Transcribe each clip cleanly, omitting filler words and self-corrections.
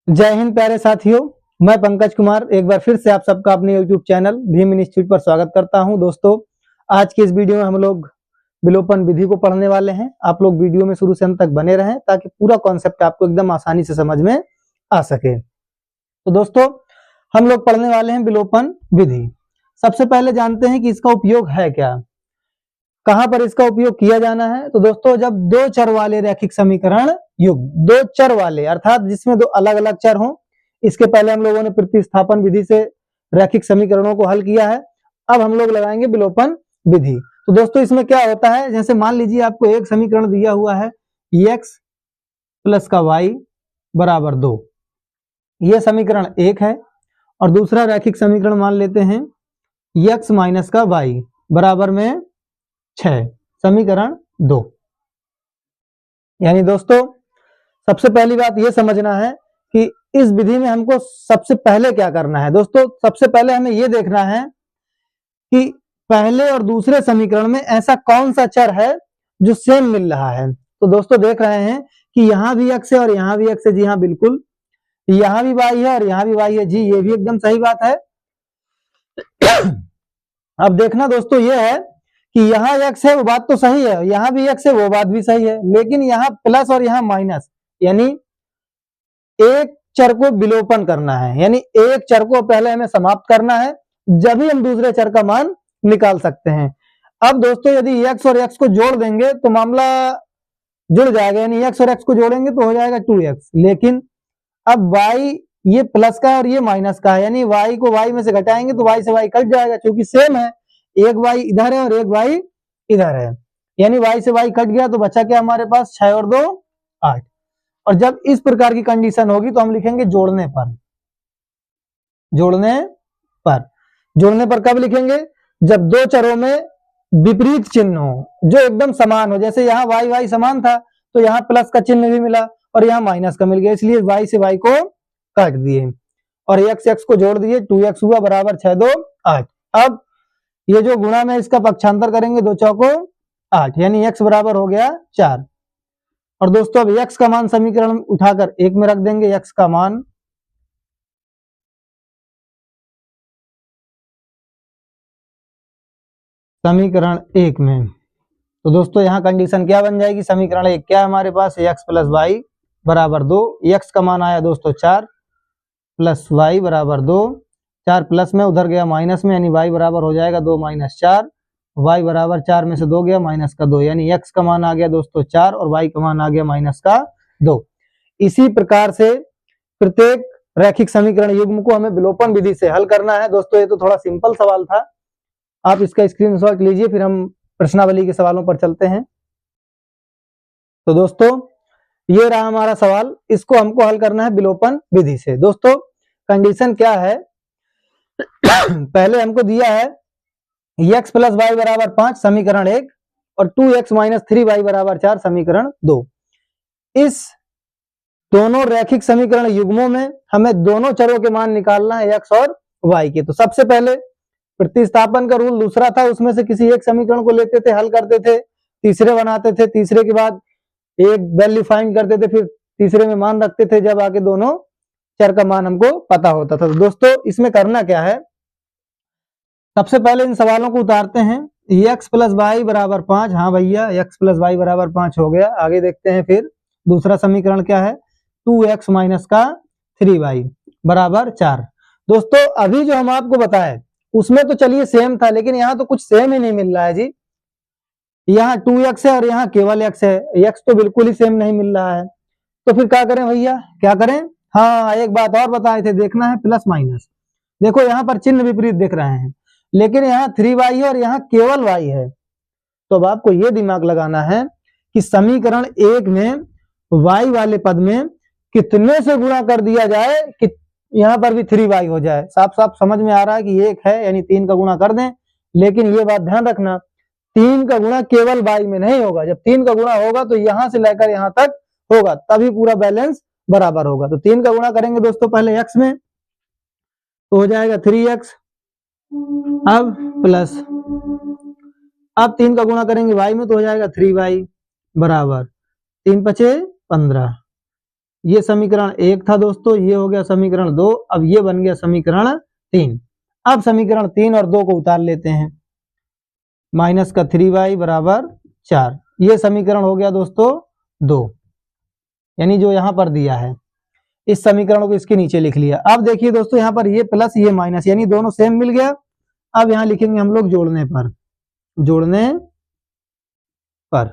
जय हिंद प्यारे साथियों, मैं पंकज कुमार एक बार फिर से आप सबका अपने YouTube चैनल भीम इंस्टीट्यूट पर स्वागत करता हूं। दोस्तों, आज की इस वीडियो में हम लोग विलोपन विधि को पढ़ने वाले हैं। आप लोग वीडियो में शुरू से अंत तक बने रहें ताकि पूरा कॉन्सेप्ट आपको एकदम आसानी से समझ में आ सके। तो दोस्तों, हम लोग पढ़ने वाले हैं विलोपन विधि। सबसे पहले जानते हैं कि इसका उपयोग है क्या, कहां पर इसका उपयोग किया जाना है। तो दोस्तों, जब दो चर वाले रैखिक समीकरण युग्म, दो चर वाले अर्थात जिसमें दो अलग अलग चर हों, इसके पहले हम लोगों ने प्रतिस्थापन विधि से रैखिक समीकरणों को हल किया है। अब हम लोग लगाएंगे विलोपन विधि। तो दोस्तों, इसमें क्या होता है, जैसे मान लीजिए आपको एक समीकरण दिया हुआ है x प्लस का y बराबर 2, यह समीकरण एक है। और दूसरा रैखिक समीकरण मान लेते हैं x माइनस का y बराबर में 6, समीकरण 2। यानी दोस्तों, सबसे पहली बात यह समझना है कि इस विधि में हमको सबसे पहले क्या करना है। दोस्तों, सबसे पहले हमें यह देखना है कि पहले और दूसरे समीकरण में ऐसा कौन सा चर है जो सेम मिल रहा है। तो दोस्तों, देख रहे हैं कि यहां भी x है और यहां भी x है। जी हाँ, बिल्कुल, यहां भी y है और यहां भी y है। जी, ये भी एकदम सही बात है। अब देखना दोस्तों, यह है कि यहाँ x है वो बात तो सही है, यहाँ भी x है वो बात भी सही है, लेकिन यहाँ प्लस और यहाँ माइनस, यानी एक चर को विलोपन करना है, यानी एक चर को पहले हमें समाप्त करना है, जब ही हम दूसरे चर का मान निकाल सकते हैं। अब दोस्तों, यदि x और x को जोड़ देंगे तो मामला जुड़ जाएगा, यानी x और x को जोड़ेंगे तो हो जाएगा 2x। लेकिन अब y ये प्लस का है और ये माइनस का है, यानी y को y में से घटाएंगे तो y से y कट जाएगा, क्योंकि सेम है। एक y इधर है और एक y इधर है, यानी y से y कट गया तो बचा क्या हमारे पास, 6 और 2 8। और जब इस प्रकार की कंडीशन होगी तो हम लिखेंगे जोड़ने पर। जोड़ने पर, जोड़ने पर कब लिखेंगे, जब दो चरों में विपरीत चिन्ह हो, जो एकदम समान हो। जैसे यहाँ y y समान था तो यहाँ प्लस का चिन्ह भी मिला और यहाँ माइनस का मिल गया, इसलिए y से y को काट दिए और x x को जोड़ दिए, 2x हुआ बराबर 6 2 8। अब ये जो गुणा में इसका पक्षांतर करेंगे, 2 चौको 8, यानी x बराबर हो गया 4। और दोस्तों, अब x का मान समीकरण उठाकर 1 में रख देंगे, x का मान समीकरण 1 में। तो दोस्तों, यहाँ कंडीशन क्या बन जाएगी, समीकरण 1 क्या है हमारे पास, x प्लस वाई बराबर 2। x का मान आया दोस्तों 4 प्लस वाई बराबर 2, 4 प्लस में उधर गया माइनस में, यानी y बराबर हो जाएगा 2 माइनस 4, y बराबर 4 में से 2 गया माइनस का 2, यानी x का मान आ गया दोस्तों 4 और y का मान आ गया माइनस का 2। इसी प्रकार से प्रत्येक रैखिक समीकरण युग्म को हमें विलोपन विधि से हल करना है। दोस्तों, ये तो थोड़ा सिंपल सवाल था, आप इसका स्क्रीनशॉट लीजिए, फिर हम प्रश्नावली के सवालों पर चलते हैं। तो दोस्तों, ये रहा हमारा सवाल, इसको हमको हल करना है विलोपन विधि से। दोस्तों, कंडीशन क्या है, पहले हमको दिया है x प्लस वाई बराबर 5 समीकरण 1 और 2x माइनस 3y बराबर 4 समीकरण 2। इस दोनों रैखिक समीकरण युग्मों में हमें दोनों चरों के मान निकालना है, x और y के। तो सबसे पहले प्रतिस्थापन का रूल दूसरा था, उसमें से किसी एक समीकरण को लेते थे, हल करते थे, तीसरे बनाते थे, तीसरे के बाद एक वैल्यू फाइंड करते थे, फिर तीसरे में मान रखते थे, जब आगे दोनों चर का मान हमको पता होता था। तो दोस्तों, इसमें करना क्या है, सबसे पहले इन सवालों को उतारते हैं। x प्लस वाई बराबर 5, हाँ भैया x प्लस वाई बराबर 5 हो गया। आगे देखते हैं, फिर दूसरा समीकरण क्या है, 2x माइनस का 3y बराबर 4। दोस्तों, अभी जो हम आपको बताए उसमें तो चलिए सेम था, लेकिन यहाँ तो कुछ सेम ही नहीं मिल रहा है जी। यहाँ 2x है और यहाँ केवल x है, x तो बिल्कुल ही सेम नहीं मिल रहा है। तो फिर क्या करें भैया, क्या करें, हाँ एक बात और बताए थे, देखना है प्लस माइनस। देखो यहाँ पर चिन्ह विपरीत दिख रहे हैं, लेकिन यहाँ 3y है और यहाँ केवल y है। तो अब आपको ये दिमाग लगाना है कि समीकरण 1 में y वाले पद में कितने से गुणा कर दिया जाए कि यहाँ पर भी 3y हो जाए। साफ साफ समझ में आ रहा है कि 1 है, यानी 3 का गुणा कर दें, लेकिन ये बात ध्यान रखना, 3 का गुणा केवल y में नहीं होगा। जब 3 का गुणा होगा तो यहां से लेकर यहां तक होगा, तभी पूरा बैलेंस बराबर होगा। तो 3 का गुणा करेंगे दोस्तों पहले x में, तो हो जाएगा 3x, अब प्लस, अब 3 का गुणा करेंगे y में तो हो जाएगा 3y बराबर 3 पचे 15, ये समीकरण 1 था दोस्तों, ये हो गया समीकरण 2, अब ये बन गया समीकरण 3। अब समीकरण 3 और 2 को उतार लेते हैं, माइनस का 3y बराबर 4, ये समीकरण हो गया दोस्तों 2, यानी जो यहाँ पर दिया है इस समीकरण को इसके नीचे लिख लिया। अब देखिए दोस्तों यहाँ पर ये प्लस ये माइनस, यानी दोनों सेम मिल गया। अब यहाँ लिखेंगे हम लोग जोड़ने पर।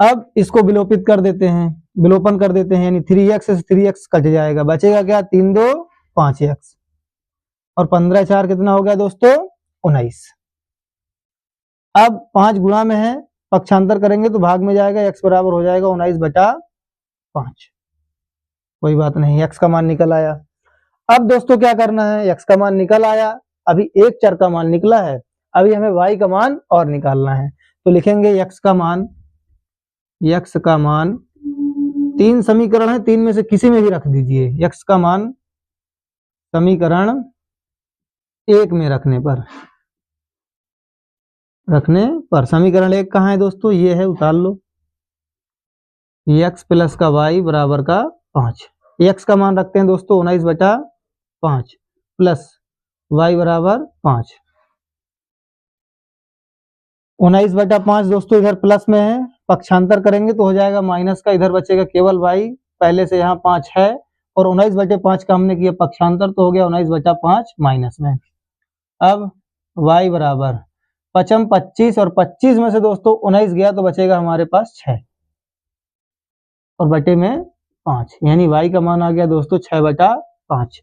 अब इसको विलोपित कर देते हैं, विलोपन कर देते हैं, यानी 3x से 3x कट जाएगा, बचेगा क्या 3 2 5x और 15 4 कितना हो गया दोस्तों 19। अब 5 गुणा में है, पक्षांतर करेंगे तो भाग में जाएगा, x बराबर हो जाएगा 19/5। कोई बात नहीं, x का मान निकल आया। अब दोस्तों क्या करना है, x का मान निकल आया, अभी एक चर का मान निकला है, अभी हमें y का मान और निकालना है। तो लिखेंगे x का मान 3 समीकरण है, 3 में से किसी में भी रख दीजिए। x का मान समीकरण 1 में रखने पर समीकरण 1 कहाँ है दोस्तों, ये है, उतार लो। x प्लस का y बराबर का 5, x का मान रखते हैं दोस्तों 19/5 प्लस y बराबर 5। 19/5 दोस्तों इधर प्लस में है, पक्षांतर करेंगे तो हो जाएगा माइनस का, इधर बचेगा केवल y, पहले से यहाँ 5 है और 19/5 का हमने किया पक्षांतर तो हो गया 19/5 माइनस में। अब y बराबर 5 25 और 25 में से दोस्तों 19 गया तो बचेगा हमारे पास 6 और बटे में 5, यानी y का मान आ गया दोस्तों 6/5।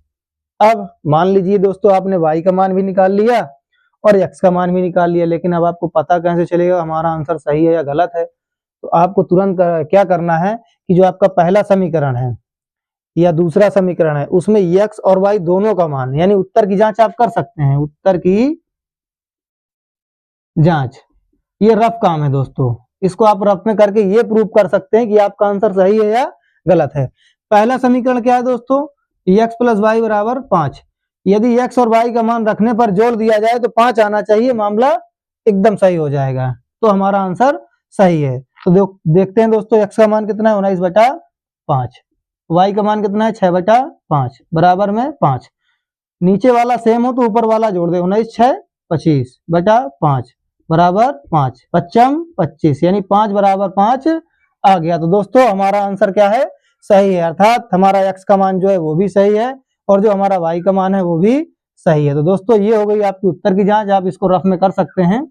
अब मान लीजिए दोस्तों आपने y का मान भी निकाल लिया और x का मान भी निकाल लिया, लेकिन अब आपको पता कैसे चलेगा हमारा आंसर सही है या गलत है। तो आपको तुरंत क्या करना है कि जो आपका पहला समीकरण है या दूसरा समीकरण है उसमें x और y दोनों का मान, यानी उत्तर की जांच आप कर सकते हैं, उत्तर की जांच, ये रफ काम है दोस्तों, इसको आप रफ में करके ये प्रूव कर सकते हैं कि आपका आंसर सही है या गलत है। पहला समीकरण क्या है दोस्तों, x प्लस वाई बराबर 5, यदि x और y का मान रखने पर जोड़ दिया जाए तो 5 आना चाहिए, मामला एकदम सही हो जाएगा, तो हमारा आंसर सही है। तो देखते हैं दोस्तों x का मान कितना है 19/5, y का मान कितना है 6/5 बराबर में 5, नीचे वाला सेम हो तो ऊपर वाला जोड़ दे, 19 6 25/5 बराबर 5, 5 25 यानी 5 बराबर 5 आ गया। तो दोस्तों हमारा आंसर क्या है, सही है, अर्थात हमारा x का मान जो है वो भी सही है और जो हमारा y का मान है वो भी सही है। तो दोस्तों ये हो गई आपकी उत्तर की जांच, आप इसको रफ में कर सकते हैं।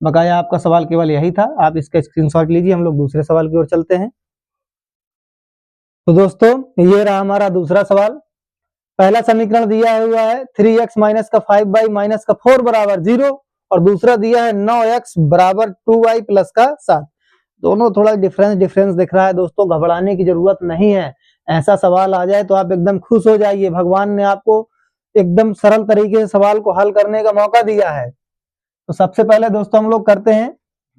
बकाया आपका सवाल केवल यही था, आप इसका स्क्रीनशॉट लीजिए, हम लोग दूसरे सवाल की ओर चलते हैं। तो दोस्तों ये रहा हमारा दूसरा सवाल। पहला समीकरण दिया हुआ है 3x माइनस का 5y माइनस का 4 बराबर 0 और दूसरा दिया है 9x बराबर 2y प्लस का 7। दोनों थोड़ा डिफरेंस दिख रहा है दोस्तों, घबराने की जरूरत नहीं है। ऐसा सवाल आ जाए तो आप एकदम खुश हो जाइए, भगवान ने आपको एकदम सरल तरीके से सवाल को हल करने का मौका दिया है। तो सबसे पहले दोस्तों हम लोग करते हैं,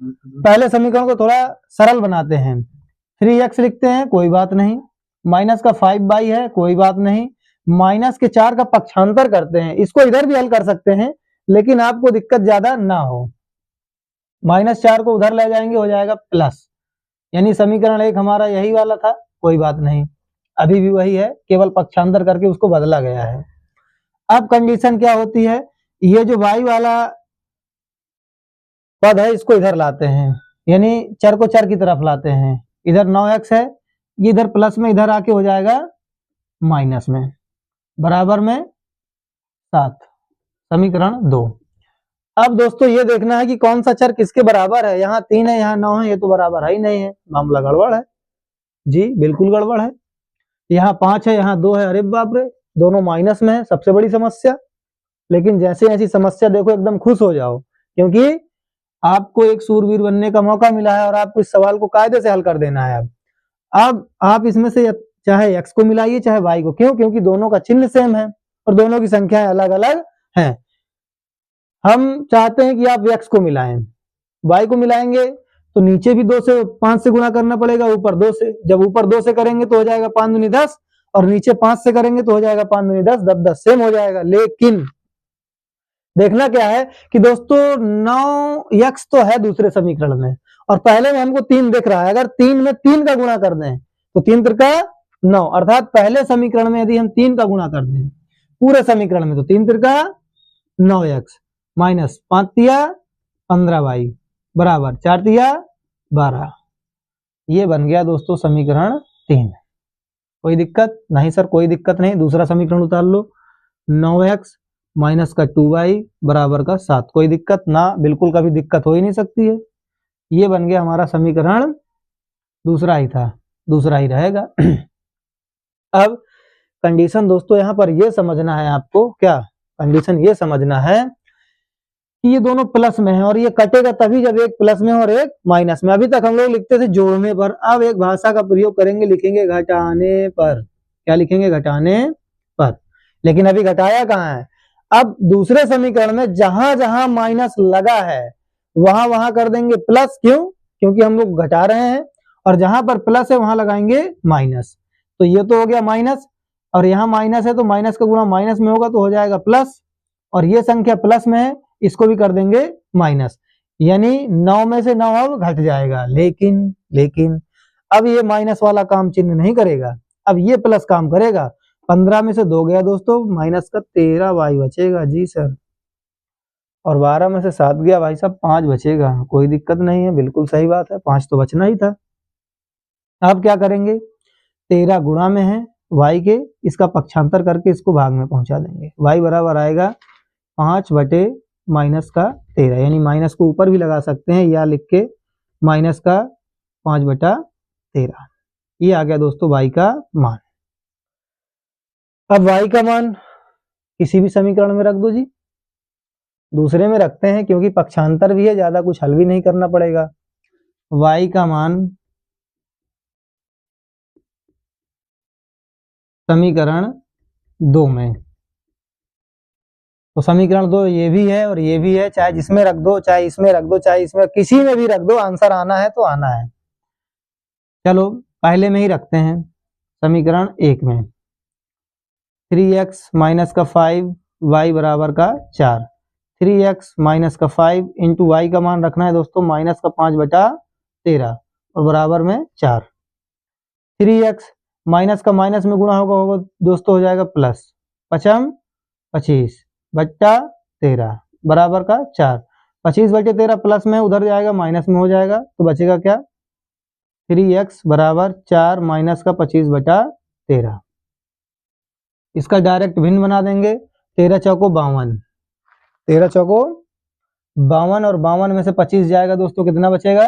पहले समीकरण को थोड़ा सरल बनाते हैं। 3x लिखते हैं, कोई बात नहीं, माइनस का 5y है, कोई बात नहीं, माइनस के 4 का पक्षांतर करते हैं, इसको इधर भी हल कर सकते हैं लेकिन आपको दिक्कत ज्यादा ना हो, -4 को उधर ले जाएंगे, हो जाएगा प्लस, यानी समीकरण 1 हमारा यही वाला था, कोई बात नहीं, अभी भी वही है, केवल पक्षांतर करके उसको बदला गया है। अब कंडीशन क्या होती है, ये जो y वाला पद है इसको इधर लाते हैं, यानी चर को चर की तरफ लाते हैं, इधर 9x है, ये इधर प्लस में इधर आके हो जाएगा माइनस में, बराबर में 7, समीकरण 2। अब दोस्तों ये देखना है कि कौन सा चर किसके बराबर है, यहाँ 3 है यहाँ 9 है, ये तो बराबर है ही नहीं है, मामला गड़बड़ है जी, बिल्कुल गड़बड़ है। यहाँ 5 है यहाँ 2 है, अरे बाप रे, दोनों माइनस में है, सबसे बड़ी समस्या। लेकिन जैसे ऐसी समस्या देखो एकदम खुश हो जाओ, क्योंकि आपको एक सूरवीर बनने का मौका मिला है और आपको इस सवाल को कायदे से हल कर देना है। अब आप इसमें से चाहे x को मिलाइए चाहे y को, क्यों, क्योंकि दोनों का चिन्ह सेम है और दोनों की संख्याएं अलग अलग हैं। हम चाहते हैं कि आप x को मिलाएं, y को मिलाएंगे तो नीचे भी 2 से 5 से गुणा करना पड़ेगा, ऊपर 2 से, जब ऊपर 2 से करेंगे तो हो जाएगा 5 दूनी 10 और नीचे 5 से करेंगे तो हो जाएगा 5 दूनी 10, 10 10 सेम हो जाएगा। लेकिन देखना क्या है कि दोस्तों 9x तो है दूसरे समीकरण में और पहले में हमको 3 दिख रहा है, अगर 3 में 3 का गुणा कर दें तो 3 त्रिका 9, अर्थात पहले समीकरण में यदि हम 3 का गुणा कर दें पूरे समीकरण में तो 3 त्रिका 9x माइनस 5 तिया 15y बराबर 4 तिया 12। ये बन गया दोस्तों समीकरण 3। कोई दिक्कत नहीं सर, कोई दिक्कत नहीं। दूसरा समीकरण उतार लो, 9x माइनस का 2y बराबर का 7। कोई दिक्कत ना, बिल्कुल कभी दिक्कत हो ही नहीं सकती है। ये बन गया हमारा समीकरण दूसरा ही था, दूसरा ही रहेगा। अब कंडीशन दोस्तों यहाँ पर ये समझना है आपको, क्या कंडीशन ये समझना है कि ये दोनों प्लस में है और ये कटेगा तभी जब एक प्लस में और एक माइनस में। अभी तक हम लोग लिखते थे जोड़ने पर, अब एक भाषा का प्रयोग करेंगे, लिखेंगे घटाने पर। क्या लिखेंगे? घटाने पर। लेकिन अभी घटाया कहाँ है? अब दूसरे समीकरण में जहां जहां माइनस लगा है वहां वहां कर देंगे प्लस। क्यों? क्योंकि हम लोग घटा रहे हैं और जहां पर प्लस है वहां लगाएंगे माइनस। तो ये तो हो गया माइनस, और यहाँ माइनस है तो माइनस का गुणा माइनस में होगा तो हो जाएगा प्लस, और ये संख्या प्लस में है इसको भी कर देंगे माइनस, यानी 9 में से 9 अब घट जाएगा। लेकिन अब ये माइनस वाला काम चिन्ह नहीं करेगा, अब ये प्लस काम करेगा। 15 में से 2 गया दोस्तों, माइनस का 13y बचेगा जी सर, और 12 में से 7 गया भाई साहब, 5 बचेगा। कोई दिक्कत नहीं है, बिल्कुल सही बात है, 5 तो बचना ही था। अब क्या करेंगे? 13 गुणा में है y के, इसका पक्षांतर करके इसको भाग में पहुंचा देंगे। y बराबर आएगा 5 बटे माइनस का 13, यानी माइनस को ऊपर भी लगा सकते हैं या लिख के माइनस का 5 बटा 13। ये आ गया दोस्तों y का मान। अब y का मान किसी भी समीकरण में रख दो जी, दूसरे में रखते हैं क्योंकि पक्षांतर भी है, ज्यादा कुछ हल भी नहीं करना पड़ेगा। y का मान समीकरण 2 में, तो समीकरण 2 ये भी है और ये भी है, चाहे जिसमें रख दो, चाहे इसमें रख दो, चाहे इसमें, किसी में भी रख दो, आंसर आना है तो आना है। चलो पहले में ही रखते हैं, समीकरण 1 में 3x माइनस का 5y बराबर का 4। 3x माइनस का 5 इंटू वाई का मान रखना है दोस्तों माइनस का 5 बटा 13 और बराबर में 4। 3x माइनस का माइनस में गुणा होगा दोस्तों, हो जाएगा प्लस 5 25 बट्टा 13 बराबर का 4। 25 बटे 13 प्लस में उधर जाएगा माइनस में हो जाएगा, तो बचेगा क्या? 3x बराबर 4 माइनस का 25 बटा 13। इसका डायरेक्ट भिन्न बना देंगे, 13 चौको 52, 13 चौको 52 और 52 में से 25 जाएगा दोस्तों, कितना बचेगा?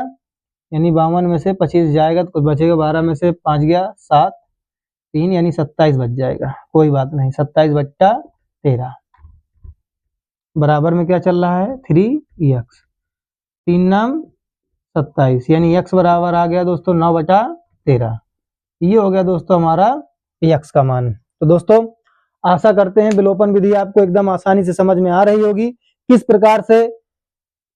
यानी 52 में से 25 जाएगा तो बचेगा 12 में से 5 गया 7 3, यानी 27 बच जाएगा। कोई बात नहीं, 27 बट्टा 13 बराबर में क्या चल रहा है? 3x, 3 नाम 27, यानी x बराबर आ गया दोस्तों 9 बटा 13। ये हो गया दोस्तों हमारा x का मान। तो दोस्तों आशा करते हैं विलोपन विधि आपको एकदम आसानी से समझ में आ रही होगी, किस प्रकार से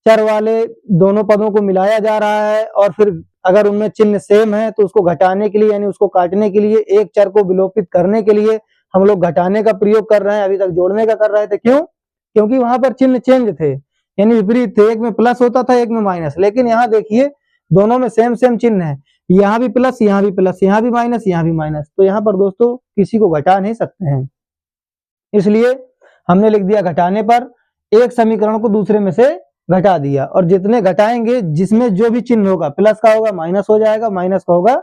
चर वाले दोनों पदों को मिलाया जा रहा है, और फिर अगर उनमें चिन्ह सेम है तो उसको घटाने के लिए यानी उसको काटने के लिए, एक चर को विलोपित करने के लिए हम लोग घटाने का प्रयोग कर रहे हैं, अभी तक जोड़ने का कर रहे थे। क्यों? क्योंकि वहां पर चिन्ह चेंज थे, यानी विपरीत थे, एक में प्लस होता था एक में माइनस। लेकिन यहाँ देखिए दोनों में सेम सेम चिन्ह है, यहाँ भी प्लस यहाँ भी प्लस, यहाँ भी माइनस यहाँ भी माइनस, तो यहाँ पर दोस्तों किसी को घटा नहीं सकते हैं, इसलिए हमने लिख दिया घटाने पर। एक समीकरण को दूसरे में से घटा दिया, और जितने घटाएंगे जिसमें जो भी चिन्ह होगा, प्लस का होगा माइनस हो जाएगा, माइनस का होगा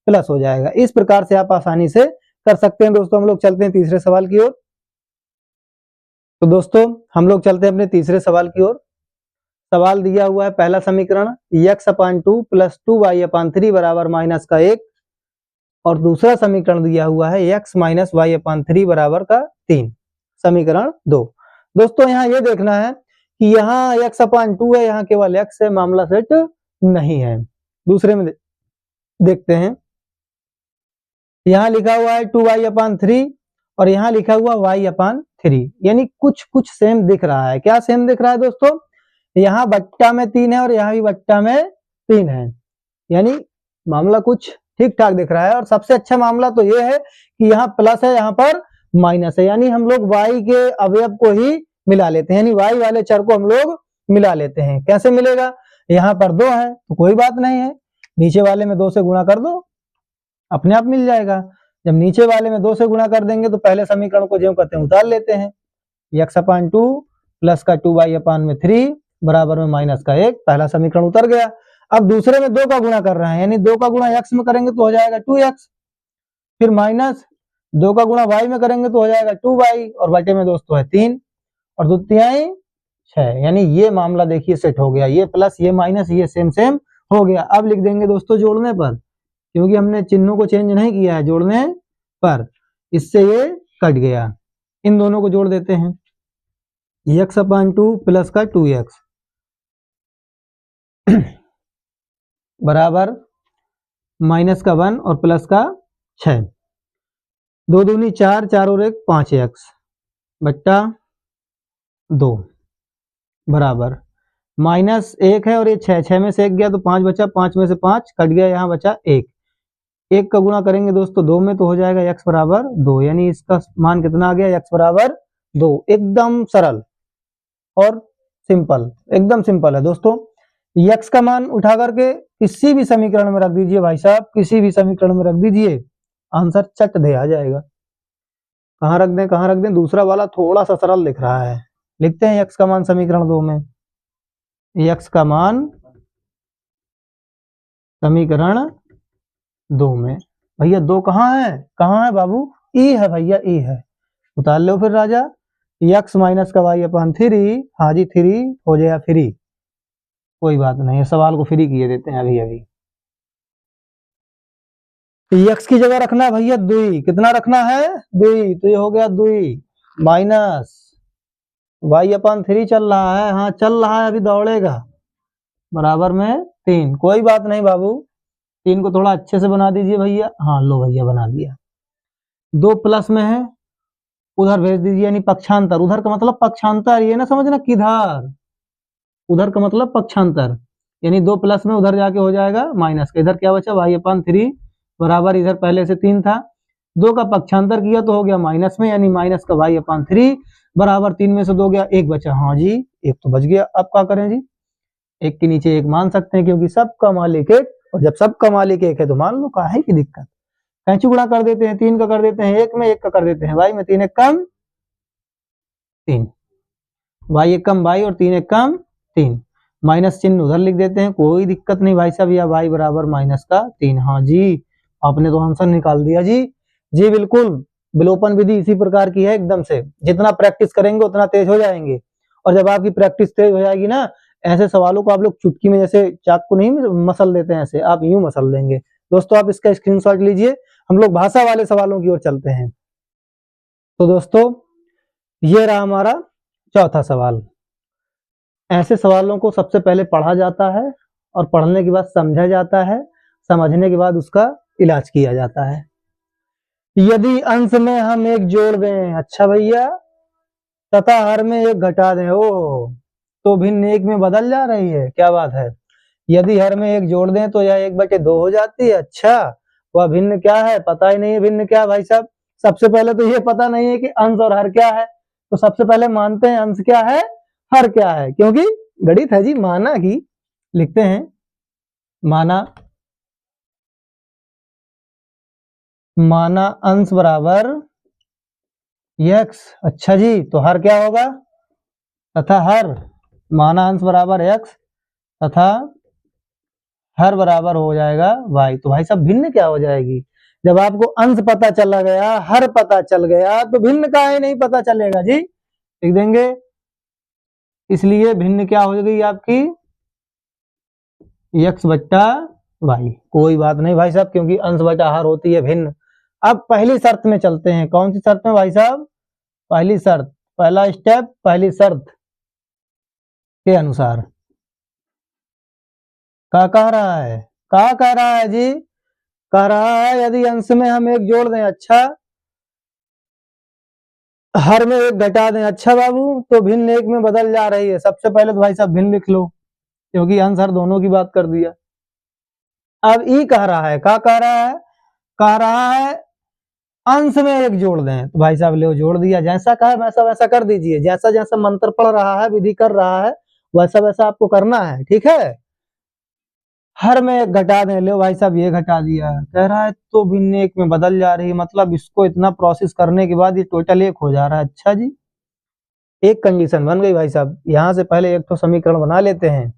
प्लस हो जाएगा। इस प्रकार से आप आसानी से कर सकते हैं। दोस्तों हम लोग चलते हैं तीसरे सवाल की ओर। तो दोस्तों हम लोग चलते हैं अपने तीसरे सवाल की ओर। सवाल दिया हुआ है पहला समीकरण x/2 प्लस 2y/3 बराबर माइनस का 1, और दूसरा समीकरण दिया हुआ है x माइनस y/3 बराबर का 3, समीकरण 2। दोस्तों यहाँ ये देखना है कि यहाँ x/2 है, यहाँ केवल x है, मामला सेट नहीं है। दूसरे में देखते हैं, यहाँ लिखा हुआ है 2y/3 और यहाँ लिखा हुआ y/3, यानी कुछ कुछ सेम दिख रहा है। क्या सेम दिख रहा है दोस्तों? यहाँ बट्टा में 3 है और यहाँ भी बट्टा में 3 है, यानी मामला कुछ ठीक ठाक दिख रहा है। और सबसे अच्छा मामला तो ये है कि यहाँ प्लस है, यहाँ पर माइनस है, यानी हम लोग y के अवयव को ही मिला लेते हैं, यानी y वाले चर को हम लोग मिला लेते हैं। कैसे मिलेगा? यहाँ पर 2 है तो कोई बात नहीं है, नीचे वाले में 2 से गुणा कर दो, अपने आप मिल जाएगा। जब नीचे वाले में 2 से गुणा कर देंगे तो पहले समीकरण को जो करते हैं उतार लेते हैं, x/2 प्लस का 2y/3 बराबर में माइनस का 1, पहला समीकरण उतर गया। अब दूसरे में 2 का गुणा कर रहे हैं, यानी 2 का गुणा x में करेंगे तो हो जाएगा 2x, फिर माइनस 2 का गुणा y में करेंगे तो हो जाएगा 2y, और बटे में दोस्तों है 3 और 2 तिहाई 6, यानी ये मामला देखिए सेट हो गया, ये प्लस ये माइनस ये सेम सेम हो गया। अब लिख देंगे दोस्तों जोड़ने पर, क्योंकि हमने चिन्हों को चेंज नहीं किया है, जोड़ने पर इससे ये कट गया। इन दोनों को जोड़ देते हैं, x/2 प्लस का 2x बराबर माइनस का 1 और प्लस का 6, 2 दूनी 4, 4 और 1 5x बट्टा 2 बराबर माइनस 1 है और ये 6, 6 में से 1 गया तो 5 बचा, 5 में से 5 कट गया, यहाँ बचा 1, 1 का गुणा करेंगे दोस्तों 2 में तो हो जाएगा x बराबर 2, यानी इसका मान कितना आ गया, x बराबर 2। एकदम सरल और सिंपल, एकदम सिंपल है दोस्तों। x का मान उठा करके किसी भी समीकरण में रख दीजिए भाई साहब, किसी भी समीकरण में रख दीजिए, आंसर चट दे आ जाएगा। कहाँ रख दें, कहाँ रख दें, दूसरा वाला थोड़ा सा सरल लिख रहा है, लिखते हैं x का मान समीकरण 2 में, x का मान समीकरण 2 में, भैया 2 कहाँ है बाबू, e है भैया, e है, उतार लो फिर राजा, x माइनस का y/3, हाँ जी 3 हो जाएगा फ्री, कोई बात नहीं है, सवाल को फ्री किए देते हैं अभी अभी। x की जगह रखना है भैया 2, कितना रखना है 2, तो ये हो गया 2 माइनस y/3 चल रहा है, हाँ चल रहा है, अभी दौड़ेगा, बराबर में 3, कोई बात नहीं बाबू, 3 को थोड़ा अच्छे से बना दीजिए भैया, हाँ लो भैया बना दिया। 2 प्लस में है, उधर भेज दीजिए, यानी पक्षांतर, उधर का मतलब पक्षांतर, ये ना समझना किधर, उधर का मतलब पक्षांतर, यानी 2 प्लस में उधर जाके हो जाएगा माइनस का, इधर क्या बचा y/3 बराबर, इधर पहले से 3 था, 2 का पक्षांतर किया तो हो गया माइनस में, यानी माइनस का y/3 बराबर 3 में से 2 गया, 1 बचा, हाँ जी 1 तो बच गया। अब क्या करें जी, 1 के नीचे 1 मान सकते हैं, क्योंकि सबका मालिक 1, और जब सबका मालिक 1 है तो मान लो, काहे की दिक्कत, कैंची गुणा कर देते हैं, 3 का कर देते हैं 1 में, 1 का कर देते हैं y में, 3 1 कम 3, y 1 कम y और 3 1 कम 3, माइनस चिन्ह उधर लिख देते हैं, कोई दिक्कत नहीं भाई साहब, या y बराबर माइनस का 3, हाँ जी आपने तो आंसर निकाल दिया जी, जी बिल्कुल, विलोपन विधि इसी प्रकार की है, एकदम से जितना प्रैक्टिस करेंगे उतना तेज हो जाएंगे, और जब आपकी प्रैक्टिस तेज हो जाएगी ना, ऐसे सवालों को आप लोग चुटकी में जैसे चाकू नहीं मसल देते हैं, ऐसे आप यूं मसल लेंगे। दोस्तों आप इसका स्क्रीनशॉट लीजिए, हम लोग भाषा वाले सवालों की ओर चलते हैं। तो दोस्तों ये रहा हमारा चौथा सवाल। ऐसे सवालों को सबसे पहले पढ़ा जाता है, और पढ़ने के बाद समझा जाता है, समझने के बाद उसका इलाज किया जाता है। यदि अंश में हम 1 जोड़ दें, अच्छा भैया, तथा हर में 1 घटा दें, ओ तो भिन्न 1 में बदल जा रही है, क्या बात है। यदि हर में 1 जोड़ दें तो यह 1/2 हो जाती है, अच्छा वह भिन्न क्या है, पता ही नहीं है भिन्न क्या है भाई साहब। सबसे पहले तो ये पता नहीं है कि अंश और हर क्या है, तो सबसे पहले मानते हैं अंश क्या है, हर क्या है, क्योंकि गणित है जी, माना की लिखते हैं, माना अंश बराबर x, अच्छा जी, तो हर क्या होगा, तथा हर, माना अंश बराबर x तथा हर बराबर हो जाएगा y, तो भाई साहब भिन्न क्या हो जाएगी, जब आपको अंश पता चला गया, हर पता चल गया, तो भिन्न का ही नहीं पता चलेगा जी, लिख देंगे, इसलिए भिन्न क्या हो गई आपकी x बट्टा y, कोई बात नहीं भाई साहब, क्योंकि अंश बटा हर होती है भिन्न। अब पहली शर्त में चलते हैं, कौन सी शर्त में भाई साहब, पहली शर्त, पहला स्टेप पहली शर्त के अनुसार, क्या कह रहा है, क्या कह रहा है जी, कह रहा है यदि अंश में हम 1 जोड़ दें, अच्छा हर में 1 घटा दें, अच्छा बाबू, तो भिन्न 1 में बदल जा रही है। सबसे पहले तो भाई साहब भिन्न लिख लो, क्योंकि अंश हर दोनों की बात कर दिया। अब ई कह रहा है, क्या कह रहा है, कह रहा है अंश में 1 जोड़ दें, तो भाई साहब ले जोड़ दिया, जैसा कहा वैसा वैसा कर दीजिए, जैसा जैसा मंत्र पढ़ रहा है, विधि कर रहा है, वैसा वैसा आपको करना है, ठीक है। हर में एक घटा दें, लो भाई साहब ये घटा दिया, कह रहा है तो भिन्न एक में बदल जा रही है, मतलब इसको इतना प्रोसेस करने के बाद ये टोटल एक हो जा रहा है। अच्छा जी, एक कंडीशन बन गई भाई साहब। यहाँ से पहले एक तो समीकरण बना लेते हैं,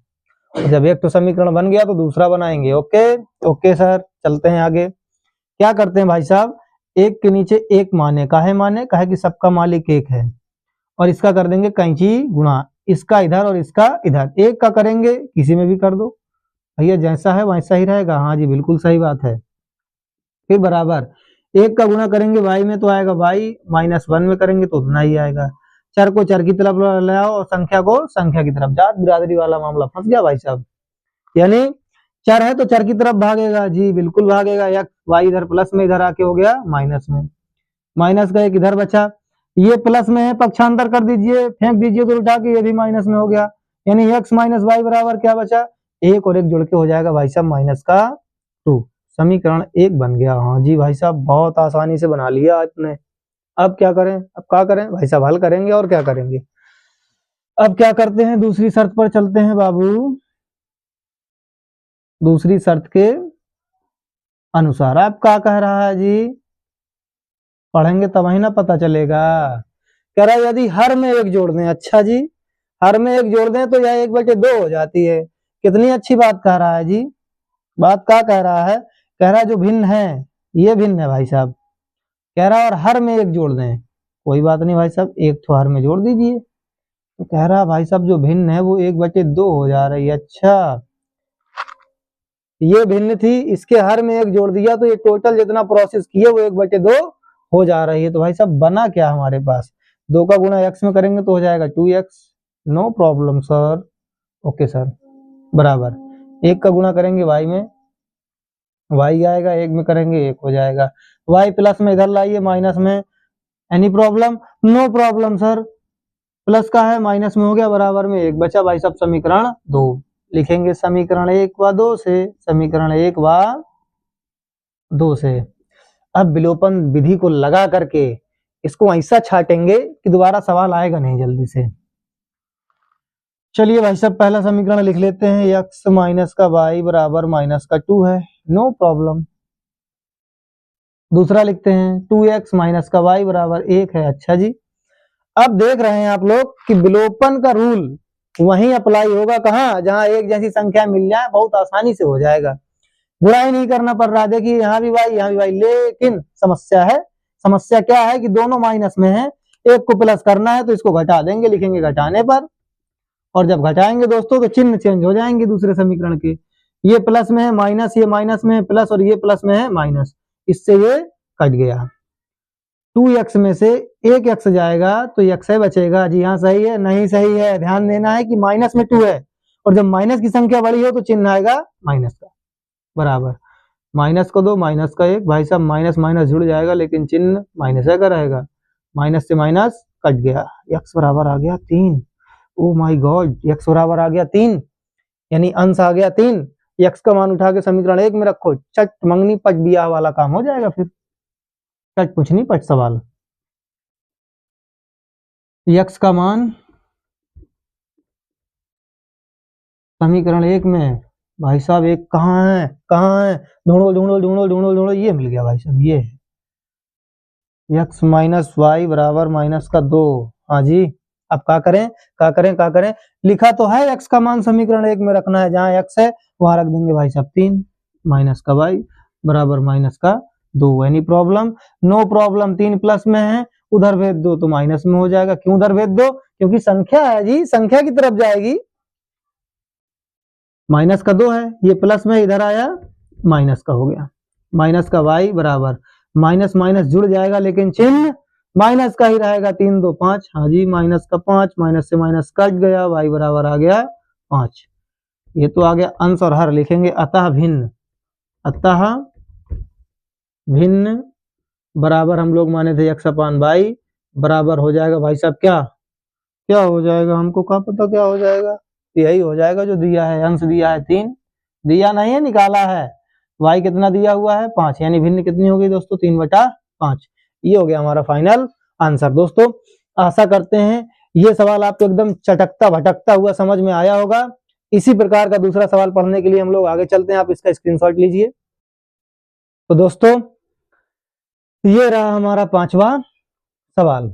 जब एक तो समीकरण बन गया तो दूसरा बनाएंगे। ओके ओके सर, चलते हैं आगे। क्या करते हैं भाई साहब, एक के नीचे एक माने, काहे कि सबका मालिक एक है, और इसका कर देंगे कैंची गुणा, इसका इधर और इसका इधर, एक का करेंगे किसी में भी कर दो भैया, जैसा है वैसा ही रहेगा। हाँ जी बिल्कुल सही बात है। फिर बराबर एक का गुणा करेंगे वाई में तो आएगा वाई, -1 में करेंगे तो उतना ही आएगा। चर को चर की तरफ ले आओ और संख्या को संख्या की तरफ, जात बिरादरी वाला मामला फंस गया भाई साहब। यानी चर है तो चर की तरफ भागेगा, जी बिल्कुल भागेगा। एक्स वाई इधर प्लस में, इधर आके हो गया माइनस में, माइनस का एक इधर बचा, ये प्लस में है पक्षांतर कर दीजिए, फेंक दीजिए तो उठा के, ये भी माइनस में हो गया। यानी एक्स माइनस वाई बराबर क्या बचा, एक और एक जुड़ के हो जाएगा भाई साहब -2। समीकरण एक बन गया। हाँ जी भाई साहब, बहुत आसानी से बना लिया आपने। अब क्या करें, अब क्या करें भाई साहब, हल करेंगे और क्या करेंगे। अब क्या करते हैं, दूसरी शर्त पर चलते हैं बाबू। दूसरी शर्त के अनुसार अब क्या कह रहा है जी, पढ़ेंगे तब ही ना पता चलेगा। कह रहा है यदि हर में एक जोड़ दें, अच्छा जी हर में एक जोड़ दें तो यह 1/2 हो जाती है। कितनी अच्छी बात कह रहा है जी, बात क्या कह रहा है, कह रहा है जो भिन्न है ये भिन्न है भाई साहब, कह रहा है और हर में एक जोड़ दें, कोई बात नहीं भाई साहब, एक तो हर में जोड़ दीजिए। तो कह रहा है भाई साहब जो भिन्न है वो 1/2 हो जा रही है। अच्छा, ये भिन्न थी, इसके हर में एक जोड़ दिया तो ये टोटल जितना प्रोसेस किए वो 1/2 हो जा रही है। तो भाई साहब बना क्या हमारे पास, 2 का गुणा x में करेंगे तो हो जाएगा 2x, no problem sir, okay sir. बराबर एक का गुणा करेंगे y में, y आएगा, एक में करेंगे एक हो जाएगा, y प्लस में इधर लाइए माइनस में, any problem, no problem sir. Plus का है माइनस में हो गया, बराबर में एक बचा भाई साहब, समीकरण 2 लिखेंगे, समीकरण 1 व 2 से, समीकरण 1 व 2 से। अब विलोपन विधि को लगा करके इसको ऐसा छाटेंगे कि दोबारा सवाल आएगा नहीं जल्दी से। चलिए भाई साहब पहला समीकरण लिख लेते हैं, x माइनस का y बराबर -2 है, नो प्रॉब्लम। दूसरा लिखते हैं 2x माइनस का y बराबर 1 है। अच्छा जी, अब देख रहे हैं आप लोग कि विलोपन का रूल वहीं अप्लाई होगा, कहाँ, जहां एक जैसी संख्या मिल जाए, बहुत आसानी से हो जाएगा, बुराई नहीं करना पड़ रहा। देखिए यहाँ भी भाई यहाँ भी भाई, लेकिन समस्या है, समस्या क्या है कि दोनों माइनस में है, एक को प्लस करना है तो इसको घटा देंगे, लिखेंगे घटाने पर, और जब घटाएंगे दोस्तों तो चिन्ह चेंज हो जाएंगे दूसरे समीकरण के, ये प्लस में है माइनस, ये माइनस में है प्लस, और ये प्लस में है माइनस, इससे ये कट गया। 2x में से एक x जाएगा तो x बचेगा, जी हाँ सही है, नहीं सही है, ध्यान देना है कि माइनस में 2 है, और जब माइनस की संख्या बड़ी हो तो चिन्ह आएगा माइनस का, बराबर माइनस को 2 माइनस का 1, भाई साहब माइनस माइनस जुड़ जाएगा लेकिन चिन्ह माइनस का रहेगा, माइनस से माइनस कट गया, x बराबर आ गया 3। ओ माय गॉड, x बराबर आ गया 3, यानी अंश आ गया 3, x का मान उठा के समीकरण 1 में रखो, चट मंगनी पट बिया वाला काम हो जाएगा, फिर चट पूछनी पट सवाल। x का मान समीकरण 1 में, भाई साहब एक कहाँ है, कहाँ है, ढूंढो ढूंढो ढूंढो ढूंढो ढूंढो, ये मिल गया भाई साहब, ये है x माइनस वाई बराबर -2। हाँ जी, अब क्या करें, क्या करें, क्या करें, लिखा तो है x का मान समीकरण 1 में रखना है, जहां x है वहां रख देंगे भाई साहब 3, माइनस का y बराबर -2, any problem, no problem. 3 plus में है, उधर भेज दो तो माइनस में हो जाएगा, क्यों उधर भेज दो, क्योंकि संख्या है जी, संख्या की तरफ जाएगी, माइनस का 2 है, ये प्लस में इधर आया माइनस का हो गया, माइनस का y बराबर माइनस माइनस जुड़ जाएगा लेकिन चिन्ह माइनस का ही रहेगा, 3 2 5, हाँ जी माइनस का 5, माइनस से माइनस कट गया, y बराबर आ गया 5। ये तो आ गया अंश और हर, लिखेंगे अतः भिन्न, अतः भिन्न बराबर हम लोग माने थे x/y बराबर हो जाएगा भाई साहब क्या, क्या हो जाएगा, हमको क्या पता क्या हो जाएगा, यही हो जाएगा जो दिया है, अंश दिया है 3, दिया नहीं है निकाला है, y कितना दिया हुआ है 5, यानी भिन्न कितनी होगी दोस्तों 3/5। ये हो गया हमारा फाइनल आंसर। दोस्तों आशा करते हैं ये सवाल आपको एकदम चटकता भटकता हुआ समझ में आया होगा, इसी प्रकार का दूसरा सवाल पढ़ने के लिए हम लोग आगे चलते हैं। आप इसका स्क्रीनशॉट लीजिए। तो दोस्तों ये रहा हमारा 5वां सवाल।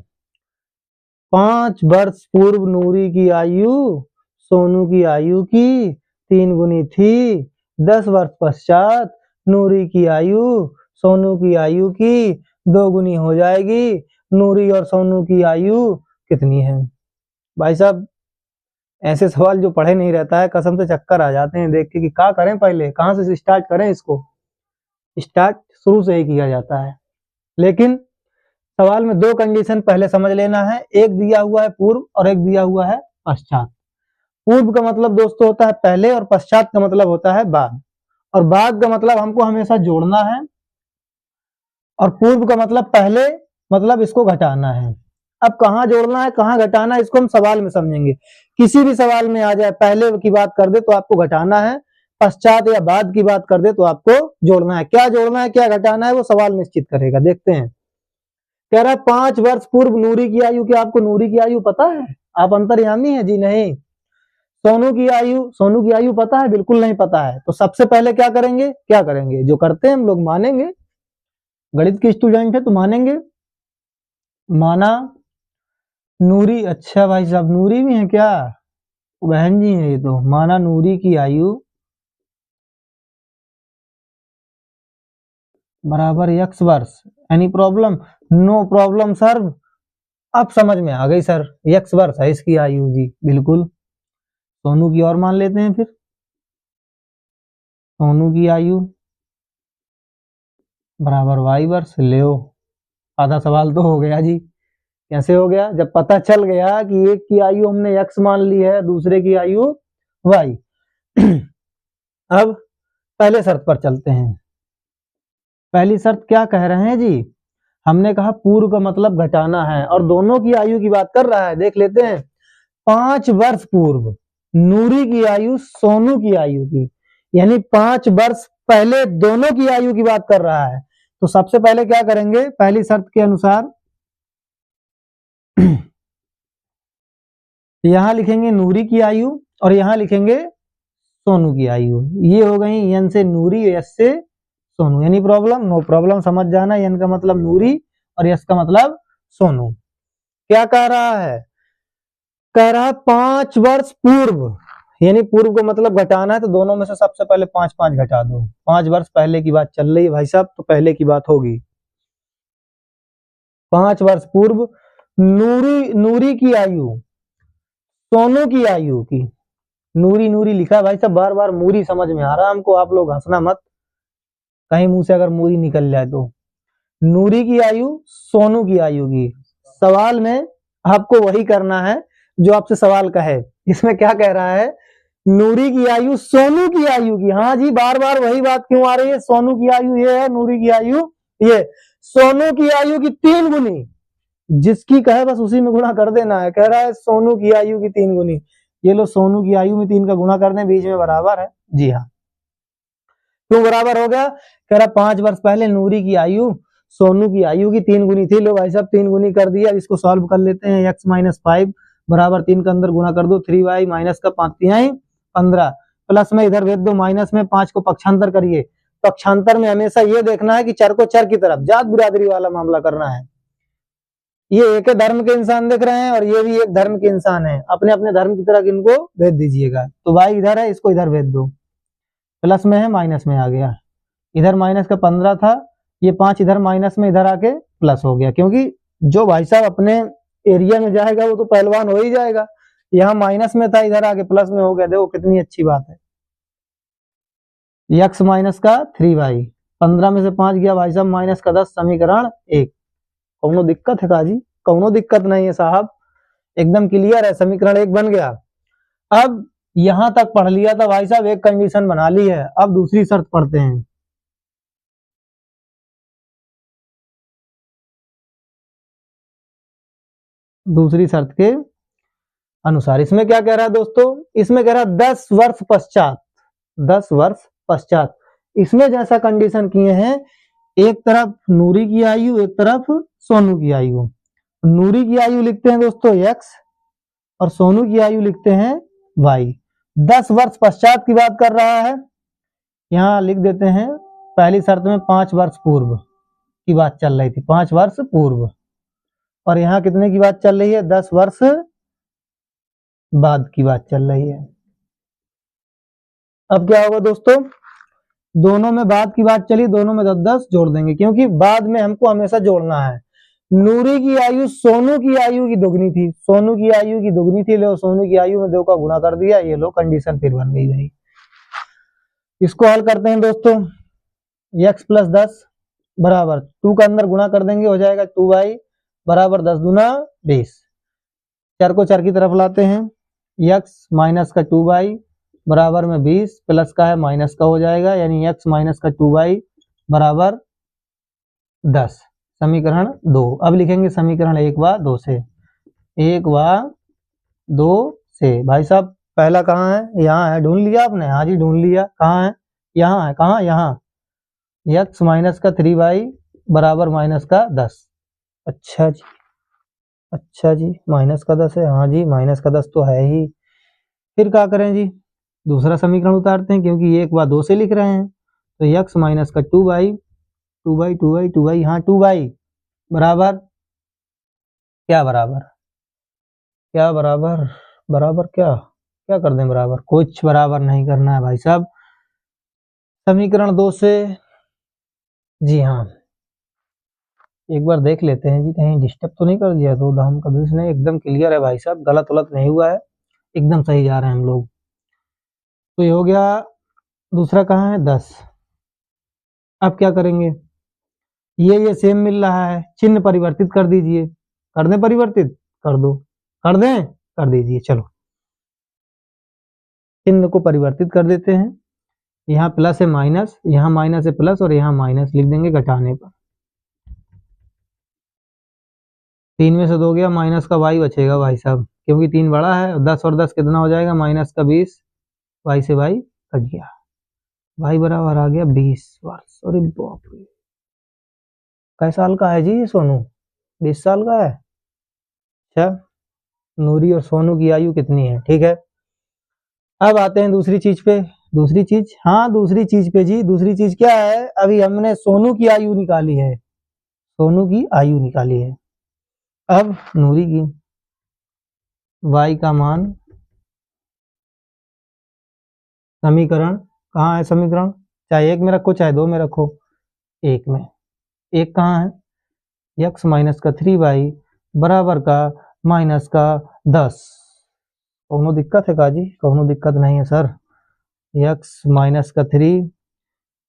5 वर्ष पूर्व नूरी की आयु सोनू की आयु की 3 गुनी थी। 10 वर्ष पश्चात नूरी की आयु सोनू की आयु की 2 गुनी हो जाएगी। नूरी और सोनू की आयु कितनी है? भाई साहब ऐसे सवाल जो पढ़े नहीं रहता है कसम से चक्कर आ जाते हैं देख के कि क्या करें, पहले कहां से स्टार्ट करें। इसको स्टार्ट शुरू से ही किया जाता है, लेकिन सवाल में 2 कंडीशन पहले समझ लेना है। एक दिया हुआ है पूर्व और एक दिया हुआ है पश्चात। पूर्व का मतलब दोस्तों होता है पहले और पश्चात का मतलब होता है बाद। और बाद का मतलब हमको हमेशा जोड़ना है और पूर्व का मतलब पहले, मतलब इसको घटाना है। अब कहाँ जोड़ना है कहाँ घटाना है इसको हम सवाल में समझेंगे। किसी भी सवाल में आ जाए पहले की बात कर दे तो आपको घटाना है, पश्चात या बाद की बात कर दे तो आपको जोड़ना है। क्या जोड़ना है क्या घटाना है वो सवाल निश्चित करेगा। देखते हैं। कह रहा है 5 वर्ष पूर्व नूरी की आयु। क्या आपको नूरी की आयु पता है? आप अंतर्यामी है जी? नहीं। सोनू की आयु पता है? बिल्कुल नहीं पता है। तो सबसे पहले क्या करेंगे जो करते हैं हम लोग मानेंगे। गणित के स्टूडेंट है तो मानेंगे। माना नूरी, अच्छा भाई साहब नूरी भी है क्या? बहन जी है ये तो। माना नूरी की आयु बराबर x वर्ष। Any problem? No problem sir. अब समझ में आ गई सर, x वर्ष है इसकी आयु जी, बिल्कुल। सोनू की और मान लेते हैं फिर। सोनू की आयु बराबर y वर्ष। ले आधा सवाल तो हो गया जी। कैसे हो गया? जब पता चल गया कि एक की आयु हमने x मान ली है, दूसरे की आयु y। अब पहले शर्त पर चलते हैं। पहली शर्त क्या कह रहे हैं जी? हमने कहा पूर्व का मतलब घटाना है और दोनों की आयु की बात कर रहा है। देख लेते हैं। 5 वर्ष पूर्व नूरी की आयु सोनू की आयु की, यानी 5 वर्ष पहले दोनों की आयु की बात कर रहा है। तो सबसे पहले क्या करेंगे? पहली शर्त के अनुसार यहां लिखेंगे नूरी की आयु और यहां लिखेंगे सोनू की आयु। ये हो गई एन से नूरी, एस से सोनू। यानी प्रॉब्लम नो प्रॉब्लम समझ जाना। एन का मतलब नूरी और एस का मतलब सोनू। क्या कह रहा है? कह रहा है 5 वर्ष पूर्व, यानी पूर्व को मतलब घटाना है तो दोनों में से सबसे पहले 5 5 घटा दो। 5 वर्ष पहले की बात चल रही है भाई साहब, तो पहले की बात होगी। 5 वर्ष पूर्व नूरी की आयु सोनू की आयु की। नूरी नूरी लिखा है भाई साहब, बार बार मूरी समझ में आ रहा है हमको। आप लोग हंसना मत, कहीं मुंह से अगर मूरी निकल जाए तो। नूरी की आयु सोनू की आयु की। सवाल में आपको वही करना है जो आपसे सवाल कहे। इसमें क्या कह रहा है? नूरी की आयु सोनू की आयु की। हाँ जी, बार बार वही बात क्यों आ रही है? सोनू की आयु ये है, नूरी की आयु ये। सोनू की आयु की 3 गुनी। जिसकी कहे बस उसी में गुणा कर देना है। कह रहा है सोनू की आयु की 3 गुनी। ये लो सोनू की आयु में 3 का गुणा कर दें, बीच में बराबर है। जी हाँ, क्यों बराबर हो गया? कह रहा 5 वर्ष पहले नूरी की आयु सोनू की आयु की 3 गुनी थी। लो भाई साहब 3 गुनी कर दिया। अब इसको सॉल्व कर लेते हैं। x माइनस 5 बराबर 3 के अंदर गुणा कर दो। 3y माइनस का 5 तिहाई 15, प्लस में इधर भेज दो माइनस में। 5 को पक्षांतर करिए। पक्षांतर में हमेशा ये देखना है कि चर को चर की तरफ, जात बिरादरी वाला मामला करना है। ये एक धर्म के इंसान देख रहे हैं और ये भी एक धर्म के इंसान है। अपने अपने धर्म की तरफ इनको भेज दीजिएगा। तो भाई इधर है, इसको इधर भेज दो। प्लस में है, माइनस में आ गया। इधर माइनस का 15 था, ये 5 इधर माइनस में इधर आके प्लस हो गया। क्योंकि जो भाई साहब अपने एरिया में जाएगा वो तो पहलवान हो ही जाएगा। यहाँ माइनस में था, इधर आके प्लस में हो गया। देखो कितनी अच्छी बात है। x माइनस का 3y, 15 में से 5 गया भाई साहब माइनस का 10, समीकरण 1। कौनो दिक्कत है काजी? कौनो दिक्कत नहीं है साहब, एकदम क्लियर है। समीकरण 1 बन गया। अब यहां तक पढ़ लिया था भाई साहब, एक कंडीशन बना ली है। अब दूसरी शर्त पढ़ते हैं। दूसरी शर्त के अनुसार इसमें क्या कह रहा है दोस्तों? इसमें कह रहा है 10 वर्ष पश्चात। 10 वर्ष पश्चात इसमें जैसा कंडीशन किए हैं, एक तरफ नूरी की आयु एक तरफ सोनू की आयु। नूरी की आयु लिखते हैं दोस्तों x और सोनू की आयु लिखते हैं y। 10 वर्ष पश्चात की बात कर रहा है। यहाँ लिख देते हैं पहली शर्त में 5 वर्ष पूर्व की बात चल रही थी, 5 वर्ष पूर्व, और यहाँ कितने की बात चल रही है, 10 वर्ष बाद की बात चल रही है। अब क्या होगा दोस्तों, दोनों में बाद की बात चली, दोनों में 10-10 जोड़ देंगे, क्योंकि बाद में हमको हमेशा जोड़ना है। नूरी की आयु सोनू की आयु की दुगनी थी, सोनू की आयु की दुगनी थी, लो सोनू की आयु में 2 का गुणा कर दिया, ये लो कंडीशन फिर बन गई भाई। इसको हल करते हैं दोस्तों, x + 10 बराबर 2 का अंदर गुणा कर देंगे, हो जाएगा 2y बराबर 10 दूना 20। चर को चर की तरफ लाते हैं, x माइनस का 2y बराबर में 20 प्लस का है माइनस का हो जाएगा, यानी x माइनस का 2y बराबर 10। समीकरण 2। अब लिखेंगे समीकरण 1 व 2 से, 1 व 2 से। भाई साहब पहला कहाँ है, यहाँ है, ढूंढ लिया आपने, हाँ जी ढूंढ लिया, कहाँ है, यहाँ है, कहाँ, यहाँ, x माइनस का 3y बराबर माइनस का 10। अच्छा जी, अच्छा जी, माइनस का 10 है, हाँ जी माइनस का 10 तो है ही। फिर क्या करें जी, दूसरा समीकरण उतारते हैं, क्योंकि ये 1 व 2 से लिख रहे हैं, तो x माइनस का 2y, 2y 2y 2y, हाँ 2y बराबर क्या, बराबर क्या, बराबर बराबर क्या, क्या कर दें बराबर, कुछ बराबर नहीं करना है भाई साहब। समीकरण 2 से, जी हाँ एक बार देख लेते हैं जी, कहीं डिस्टर्ब तो नहीं कर दिया, दो धाम का दूसरा नहीं, एकदम क्लियर है भाई साहब, गलत वलत नहीं हुआ है, एकदम सही जा रहे हैं हम लोग। तो ये हो गया, दूसरा कहाँ है 10। अब क्या करेंगे, ये सेम मिल रहा है, चिन्ह परिवर्तित कर दीजिए, कर दें परिवर्तित, कर दो, कर दें, कर दीजिए, चलो चिन्ह को परिवर्तित कर देते हैं, यहाँ प्लस है माइनस, यहाँ माइनस है प्लस, और यहाँ माइनस लिख देंगे घटाने पर। 3 में से 2 गया, माइनस का y बचेगा भाई साहब, क्योंकि 3 बड़ा है, 10 और 10 कितना हो जाएगा, माइनस का 20, y से y कट गया, y बराबर आ गया 20 वर्ष। अरे बाप रे, कै साल का है जी ये सोनू, 20 साल का है। अच्छा, नूरी और सोनू की आयु कितनी है, ठीक है। अब आते हैं दूसरी चीज पे, दूसरी चीज, हाँ दूसरी चीज पे जी, दूसरी चीज क्या है, अभी हमने सोनू की आयु निकाली है, सोनू की आयु निकाली है। अब नूरी की, y का मान, समीकरण कहाँ है, समीकरण चाहे 1 में रखो चाहे 2 में रखो, 1 में, 1 कहाँ है, x माइनस का 3y बराबर का माइनस का 10। कौनो दिक्कत है का जी, कौनो दिक्कत नहीं है सर, x माइनस का 3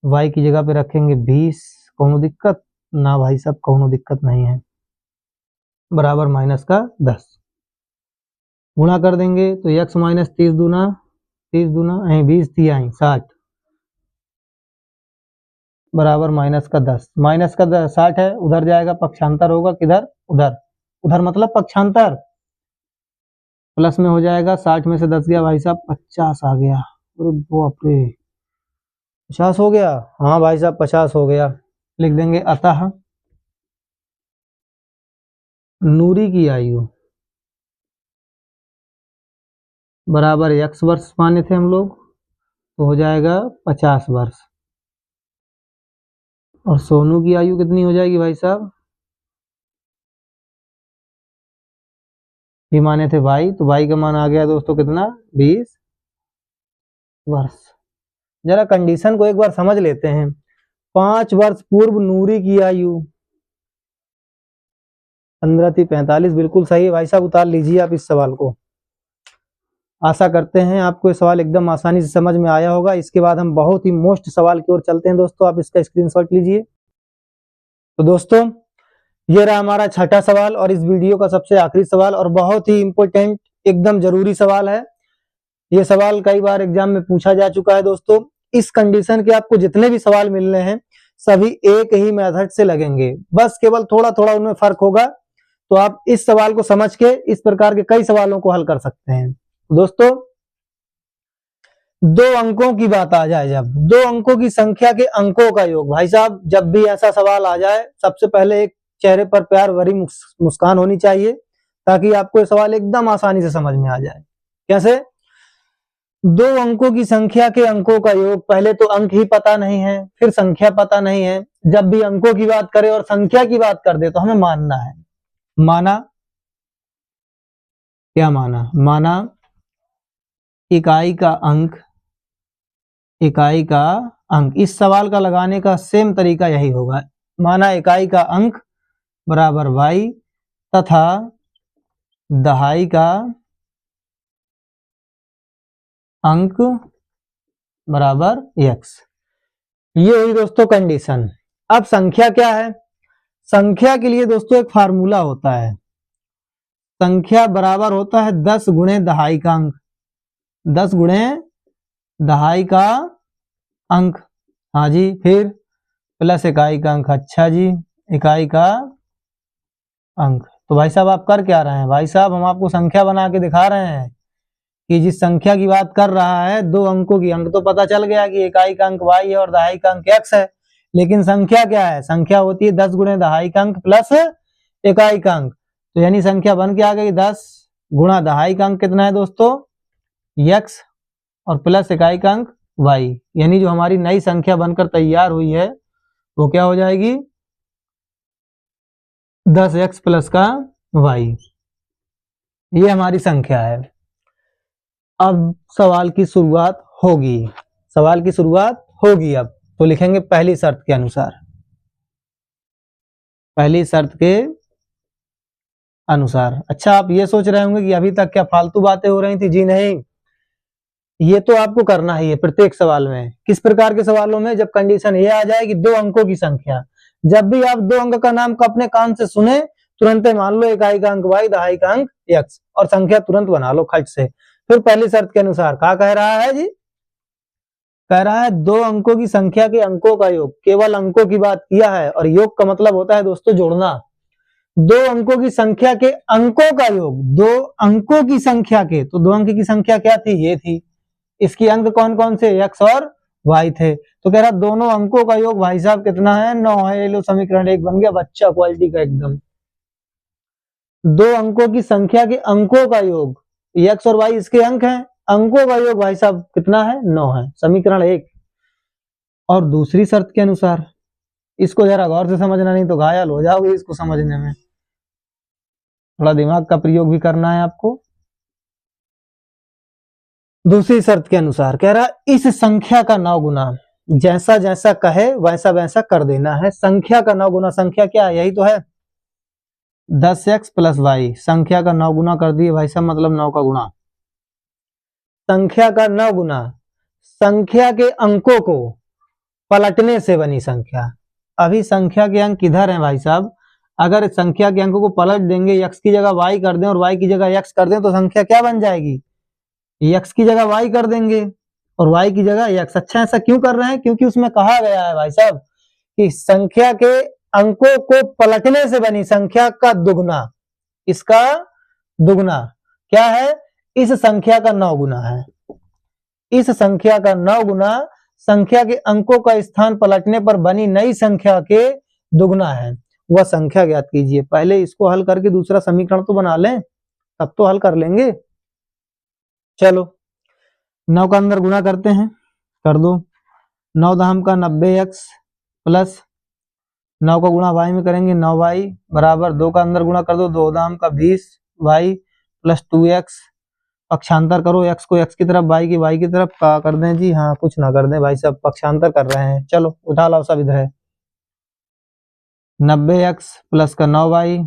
y की जगह पे रखेंगे 20, कौनो दिक्कत ना भाई साहब, कौनो दिक्कत नहीं है, बराबर माइनस का 10। गुणा कर देंगे तो x माइनस 30 दूना 20 थी आई 60 बराबर माइनस का 10, माइनस का 60 है, उधर जाएगा पक्षांतर होगा, किधर, उधर, उधर मतलब पक्षांतर, प्लस में हो जाएगा, 60 में से 10 गया भाई साहब 50 आ गया, अरे बाप रे 50 हो गया, हाँ भाई साहब 50 हो गया। लिख देंगे अतः नूरी की आयु बराबर x वर्ष माने थे हम लोग, तो हो जाएगा 50 वर्ष, और सोनू की आयु कितनी हो जाएगी भाई साहब, भी माने थे y, तो y का मान आ गया दोस्तों कितना, 20 वर्ष। जरा कंडीशन को एक बार समझ लेते हैं, 5 वर्ष पूर्व नूरी की आयु 15 थी, 45 बिल्कुल सही है भाई साहब, उतार लीजिए आप इस सवाल को। आशा करते हैं आपको ये सवाल एकदम आसानी से समझ में आया होगा। इसके बाद हम बहुत ही मोस्ट सवाल की ओर चलते हैं दोस्तों, आप इसका स्क्रीनशॉट लीजिए। तो दोस्तों ये रहा हमारा छठा सवाल और इस वीडियो का सबसे आखिरी सवाल, और बहुत ही इंपॉर्टेंट एकदम जरूरी सवाल है। ये सवाल कई बार एग्जाम में पूछा जा चुका है दोस्तों। इस कंडीशन के आपको जितने भी सवाल मिलने हैं सभी एक ही मेथड से लगेंगे, बस केवल थोड़ा थोड़ा उनमें फर्क होगा। तो आप इस सवाल को समझ के इस प्रकार के कई सवालों को हल कर सकते हैं। दोस्तों 2 अंकों की बात आ जाए, जब 2 अंकों की संख्या के अंकों का योग, भाई साहब जब भी ऐसा सवाल आ जाए सबसे पहले एक चेहरे पर प्यार भरी मुस्कान होनी चाहिए, ताकि आपको ये सवाल एकदम आसानी से समझ में आ जाए। कैसे, दो अंकों की संख्या के अंकों का योग, पहले तो अंक ही पता नहीं है, फिर संख्या पता नहीं है। जब भी अंकों की बात करें और संख्या की बात कर दे तो हमें मानना है। माना क्या? माना इकाई का अंक, इकाई का अंक। इस सवाल का लगाने का सेम तरीका यही होगा। माना इकाई का अंक बराबर y तथा दहाई का अंक बराबर x। ये हुई दोस्तों कंडीशन। अब संख्या क्या है? संख्या के लिए दोस्तों एक फार्मूला होता है। संख्या बराबर होता है 10 गुणे दहाई का अंक, 10 गुणे दहाई का अंक। हाँ जी, फिर प्लस इकाई का अंक। अच्छा जी, इकाई का अंक। तो भाई साहब आप कर क्या रहे हैं? भाई साहब हम आपको संख्या बना के दिखा रहे हैं कि जिस संख्या की बात कर रहा है दो अंकों की, अंक तो पता चल गया कि इकाई का अंक y है और दहाई का अंक x है, लेकिन संख्या क्या है? संख्या होती है 10 गुणे दहाई का अंक प्लस इकाई का अंक। तो यानी संख्या बन के आ गई 10 गुणा दहाई का अंक कितना है दोस्तों? x और प्लस इकाई का अंक y। यानी जो हमारी नई संख्या बनकर तैयार हुई है वो क्या हो जाएगी? 10x प्लस का y। ये हमारी संख्या है। अब सवाल की शुरुआत होगी, सवाल की शुरुआत होगी। अब तो लिखेंगे पहली शर्त के अनुसार, पहली शर्त के अनुसार। अच्छा, आप ये सोच रहे होंगे कि अभी तक क्या फालतू बातें हो रही थी? जी नहीं, ये तो आपको करना ही है प्रत्येक सवाल में। किस प्रकार के सवालों में? जब कंडीशन ये आ जाए कि दो अंकों की संख्या, जब भी आप दो अंक का नाम को अपने कान से सुने तुरंत मान लो इकाई का अंक y, दहाई का अंक x और संख्या तुरंत बना लो खट से। फिर पहली शर्त के अनुसार क्या कह रहा है जी? कह रहा है दो अंकों की संख्या के अंकों का योग। केवल अंकों की बात किया है और योग का मतलब होता है दोस्तों जोड़ना। दो अंकों की संख्या के अंकों का योग, दो अंकों की संख्या के, तो दो अंक की संख्या क्या थी? ये थी। इसकी अंक कौन कौन से? x और y थे। तो कह रहा दोनों अंकों का योग भाई साहब कितना है? 9 है। ये लो समीकरण एक बन गया, बच्चा क्वालिटी का एकदम। दो अंकों की संख्या के अंकों का योग, x और y इसके अंक हैं, अंकों का योग भाई साहब कितना है? 9 है। समीकरण एक। और दूसरी शर्त के अनुसार, इसको जरा गौर से समझना नहीं तो घायल हो जाओगे इसको समझने में, थोड़ा दिमाग का प्रयोग भी करना है आपको। दूसरी शर्त के अनुसार कह रहा इस संख्या का 9 गुना, जैसा जैसा कहे वैसा वैसा कर देना है। संख्या का 9 गुना, संख्या क्या है? यही तो है 10x प्लस y। संख्या का 9 गुना कर दिए भाई साहब, मतलब 9 का गुणा। संख्या का 9 गुना संख्या के अंकों को पलटने से बनी संख्या। अभी संख्या के अंक किधर हैं भाई साहब? अगर संख्या के अंकों को पलट देंगे, x की जगह y कर दें और y की जगह x कर दें तो संख्या क्या बन जाएगी? x की जगह y कर देंगे और y की जगह x। अच्छा, ऐसा क्यों कर रहे हैं? क्योंकि उसमें कहा गया है भाई साहब कि संख्या के अंकों को पलटने से बनी संख्या का दुगना, इसका दुगना क्या है? इस संख्या का 9 गुना है। इस संख्या का 9 गुना संख्या के अंकों का स्थान पलटने पर बनी नई संख्या के दुगना है। वह संख्या ज्ञात कीजिए। पहले इसको हल करके दूसरा समीकरण तो बना लें, तब तो हल कर लेंगे। चलो 9 का अंदर गुणा करते हैं, कर दो। 9 दहम का 90x प्लस 9 का गुणा y में करेंगे 9y बराबर 2 का अंदर गुणा कर दो, 2 दहम का 20y प्लस 2x। पक्षांतर करो, x को x की तरफ, y की तरफ का कर दें जी। हाँ, कुछ ना कर दें भाई साहब, पक्षांतर कर रहे हैं। चलो उठा लाओ सब इधर है। 90x प्लस का 9y,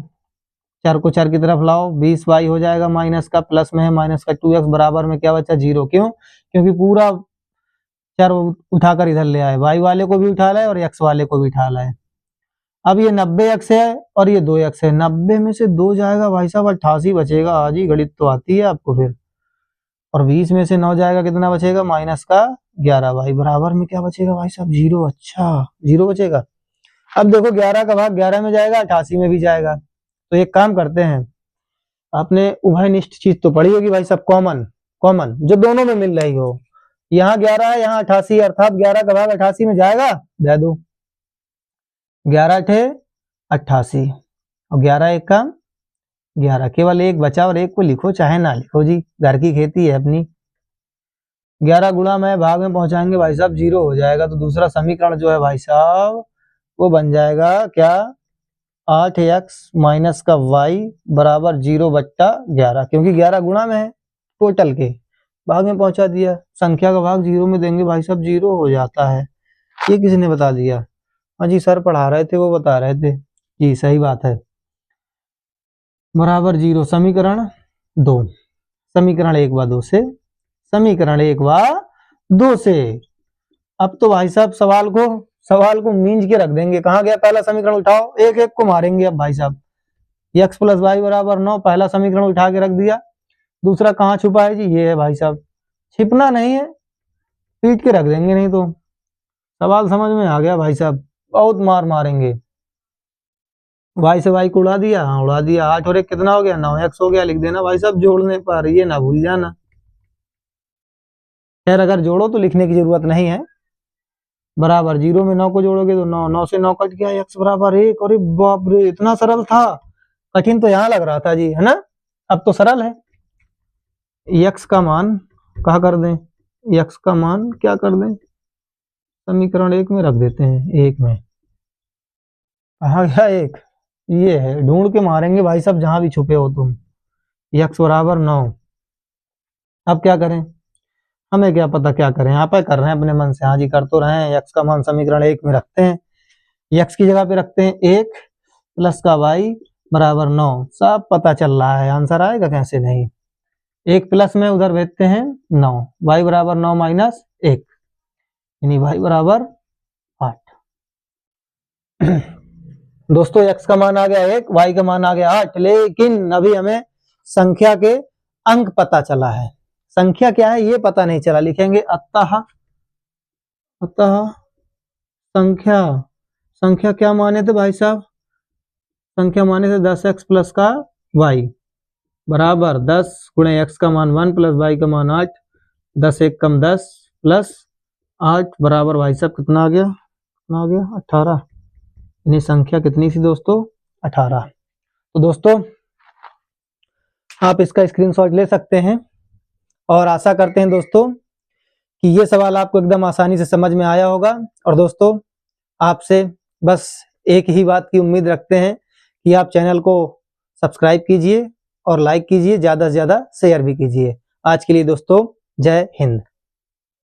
4 को 4 की तरफ लाओ, 20y हो जाएगा माइनस का, प्लस में है माइनस का 2x बराबर में क्या बचा? 0। क्यों? क्योंकि पूरा 4 उठाकर इधर ले आए, y वाले को भी उठा लाए और x वाले को भी उठा लाए। अब ये 90x है और ये 2x है, 90 में से 2 जाएगा भाई साहब 88 बचेगा। आज ही गणित तो आती है आपको फिर। और 20 में से 9 जाएगा, कितना बचेगा? माइनस का 11। भाई बराबर में क्या बचेगा भाई साहब? 0। अच्छा, 0 बचेगा। अब देखो 11 का भाग 11 में जाएगा, 88 में भी जाएगा। तो एक काम करते हैं, आपने उभयनिष्ठ चीज तो पढ़ी होगी भाई साहब, कॉमन, कॉमन जो दोनों में मिल रही हो। यहाँ 11 है, यहाँ 88, अर्थात 11 का भाग 88 में जाएगा, दे दो। 11 थे 88 और 11 एक का 11, केवल एक बचा और एक को लिखो चाहे ना लिखो जी, घर की खेती है अपनी। 11 गुणा में भाग में पहुंचाएंगे भाई साहब 0 हो जाएगा। तो दूसरा समीकरण जो है भाई साहब वो बन जाएगा क्या, 8x माइनस का y बराबर 0/11, क्योंकि 11 गुणा में है टोटल के, भाग में पहुंचा दिया, संख्या का भाग 0 में देंगे भाई साहब 0 हो जाता है। ये किसने बता दिया? हाँ जी सर पढ़ा रहे थे, वो बता रहे थे जी, सही बात है, बराबर 0। समीकरण 2, समीकरण 1 व 2 से, समीकरण 1 व 2 से। अब तो भाई साहब सवाल को मींज के रख देंगे। कहाँ गया पहला समीकरण, उठाओ, एक एक को मारेंगे अब भाई साहब। x प्लस वाई बराबर 9, पहला समीकरण उठा के रख दिया। दूसरा कहाँ छुपा है जी, ये है भाई साहब, छिपना नहीं है, पीट के रख देंगे, नहीं तो सवाल समझ में आ गया भाई साहब, बहुत मार मारेंगे। y से y को उड़ा दिया, हाँ उड़ा दिया, 8 और 1 कितना हो गया, 9x हो गया, लिख देना भाई साहब जोड़ने पर, ये ना भूल जाना। खैर अगर जोड़ो तो लिखने की जरूरत नहीं है। बराबर 0 में 9 को जोड़ोगे तो 9, 9 से 9 कट गया, x बराबर 1। अरे बाप रे, इतना सरल था, कठिन तो यहाँ लग रहा था जी, है ना? अब तो सरल है। x का मान कहा कर दें, x का मान क्या कर दें, समीकरण 1 में रख देते हैं, 1 में कहा गया 1, ये है, ढूंढ के मारेंगे भाई साहब जहां भी छुपे हो तुम। x बराबर 9। अब क्या करें, हमें क्या पता क्या करें, यहाँ पे कर रहे हैं अपने मन से, हाँ जी कर तो रहे हैं। x का मान समीकरण 1 में रखते हैं, x की जगह पे रखते हैं 1 प्लस का y बराबर 9, सब पता चल रहा है, आंसर आएगा कैसे नहीं। 1 प्लस में उधर भेजते हैं 9, y बराबर 9 माइनस 1, यानी y बराबर 8। दोस्तों x का मान आ गया 1, y का मान आ गया 8, लेकिन अभी हमें संख्या के अंक पता चला है, संख्या क्या है ये पता नहीं चला। लिखेंगे अतः संख्या क्या माने थे भाई साहब, संख्या माने थे 10x प्लस का y बराबर 10 गुणे x का मान 1 प्लस y का मान 8, 10 1 कम 10 प्लस 8 बराबर भाई साहब कितना आ गया, 18। यानी संख्या कितनी थी दोस्तों, 18। तो दोस्तों आप इसका स्क्रीनशॉट ले सकते हैं, और आशा करते हैं दोस्तों कि ये सवाल आपको एकदम आसानी से समझ में आया होगा। और दोस्तों आपसे बस एक ही बात की उम्मीद रखते हैं कि आप चैनल को सब्सक्राइब कीजिए और लाइक कीजिए, ज़्यादा से ज़्यादा शेयर भी कीजिए। आज के लिए दोस्तों जय हिंद।